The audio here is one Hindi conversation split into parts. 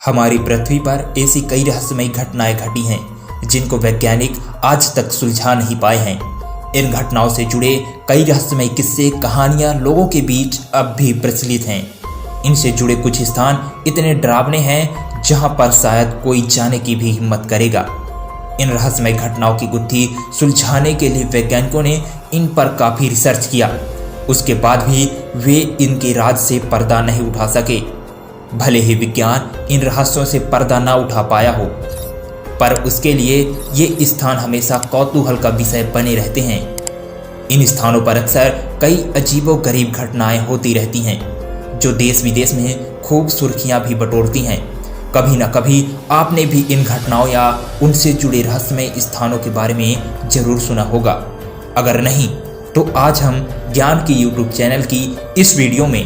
हमारी पृथ्वी पर ऐसी कई रहस्यमयी घटनाएं घटी हैं जिनको वैज्ञानिक आज तक सुलझा नहीं पाए हैं। इन घटनाओं से जुड़े कई रहस्यमयी किस्से कहानियां लोगों के बीच अब भी प्रचलित हैं। इनसे जुड़े कुछ स्थान इतने डरावने हैं जहां पर शायद कोई जाने की भी हिम्मत करेगा। इन रहस्यमय घटनाओं की गुत्थी सुलझाने के लिए वैज्ञानिकों ने इन पर काफी रिसर्च किया। उसके बाद भी वे इनके राज से पर्दा नहीं उठा सके। भले ही विज्ञान इन रहस्यों से पर्दा ना उठा पाया हो, पर उसके लिए ये स्थान हमेशा कौतूहल का विषय बने रहते हैं। इन स्थानों पर अक्सर कई अजीबोगरीब घटनाएं होती रहती हैं जो देश विदेश में खूब सुर्खियां भी बटोरती हैं। कभी न कभी आपने भी इन घटनाओं या उनसे जुड़े रहस्यमय स्थानों के बारे में जरूर सुना होगा। अगर नहीं तो आज हम ज्ञान की यूट्यूब चैनल की इस वीडियो में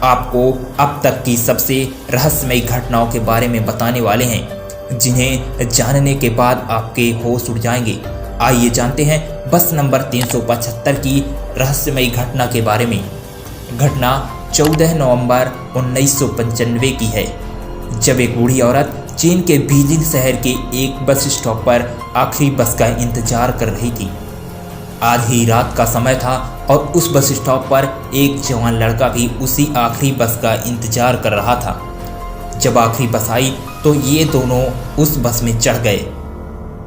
आपको अब तक की सबसे रहस्यमय घटनाओं के बारे में बताने वाले हैं, जिन्हें जानने के बाद आपके होश उड़ जाएंगे। आइए जानते हैं बस नंबर 375 की रहस्यमय घटना के बारे में। घटना 14 नवंबर 1995 की है, जब एक बूढ़ी औरत चीन के बीजिंग शहर के एक बस स्टॉप पर आखिरी बस का इंतजार कर रही थी। आधी रात का समय था और उस बस स्टॉप पर एक जवान लड़का भी उसी आखिरी बस का इंतजार कर रहा था। जब आखिरी बस आई तो ये दोनों उस बस में चढ़ गए।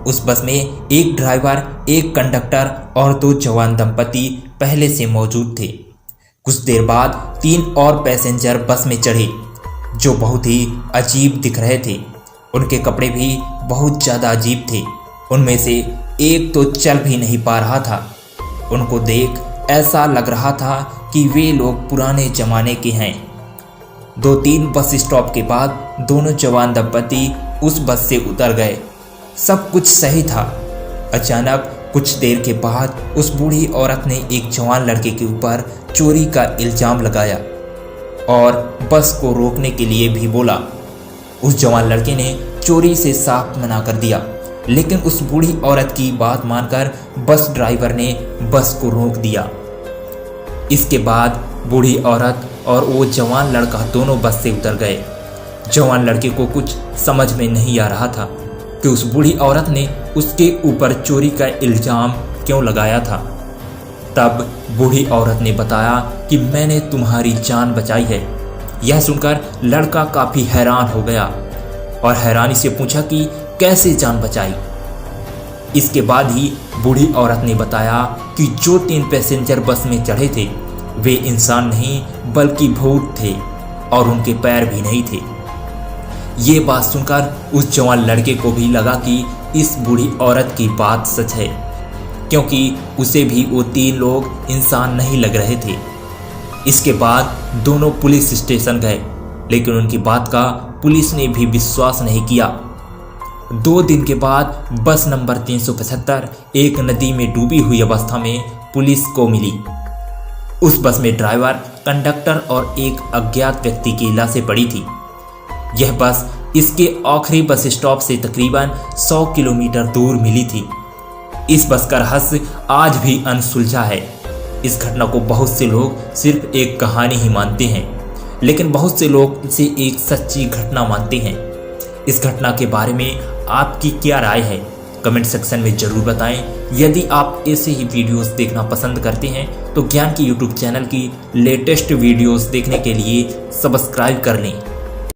उस बस में एक ड्राइवर, एक कंडक्टर और 2 जवान दंपति पहले से मौजूद थे। कुछ देर बाद 3 और पैसेंजर बस में चढ़े जो बहुत ही अजीब दिख रहे थे। उनके कपड़े भी बहुत ज़्यादा अजीब थे। उनमें से एक तो चल भी नहीं पा रहा था। उनको देख ऐसा लग रहा था कि वे लोग पुराने जमाने के हैं। 2-3 बस स्टॉप के बाद दोनों जवान दंपति उस बस से उतर गए। सब कुछ सही था। अचानक कुछ देर के बाद उस बूढ़ी औरत ने एक जवान लड़के के ऊपर चोरी का इल्जाम लगाया और बस को रोकने के लिए भी बोला। उस जवान लड़के ने चोरी से साफ मना कर दिया, लेकिन उस बूढ़ी औरत की बात मानकर बस ड्राइवर ने बस को रोक दिया। इसके बाद बूढ़ी औरत और वो जवान लड़का दोनों बस से उतर गए। जवान लड़के को कुछ समझ में नहीं आ रहा था कि उस बूढ़ी औरत ने उसके ऊपर चोरी का इल्जाम क्यों लगाया था। तब बूढ़ी औरत ने बताया कि मैंने तुम्हारी जान बचाई है। यह सुनकर लड़का काफी हैरान हो गया और हैरानी से पूछा कि कैसे जान बचाई। इसके बाद ही बूढ़ी औरत ने बताया कि जो 3 पैसेंजर बस में चढ़े थे वे इंसान नहीं बल्कि भूत थे और उनके पैर भी नहीं थे। ये बात सुनकर उस जवान लड़के को भी लगा कि इस बूढ़ी औरत की बात सच है, क्योंकि उसे भी वो 3 लोग इंसान नहीं लग रहे थे। इसके बाद दोनों पुलिस स्टेशन गए, लेकिन उनकी बात का पुलिस ने भी विश्वास नहीं किया। 2 दिन के बाद बस नंबर 375 एक नदी में डूबी हुई अवस्था में पुलिस को मिली। उस बस में ड्राइवर, कंडक्टर और एक अज्ञात व्यक्ति की लाशें पड़ी थी। यह बस इसके आखिरी बस स्टॉप से तकरीबन 100 किलोमीटर दूर मिली थी। इस बस का रहस्य आज भी अनसुलझा है। इस घटना को बहुत से लोग सिर्फ एक कहानी ही मानते हैं, लेकिन बहुत से लोग इसे एक सच्ची घटना मानते हैं। इस घटना के बारे में आपकी क्या राय है? कमेंट सेक्शन में जरूर बताएं। यदि आप ऐसे ही वीडियोस देखना पसंद करते हैं तो ज्ञान की यूट्यूब चैनल की लेटेस्ट वीडियोस देखने के लिए सब्सक्राइब कर लें।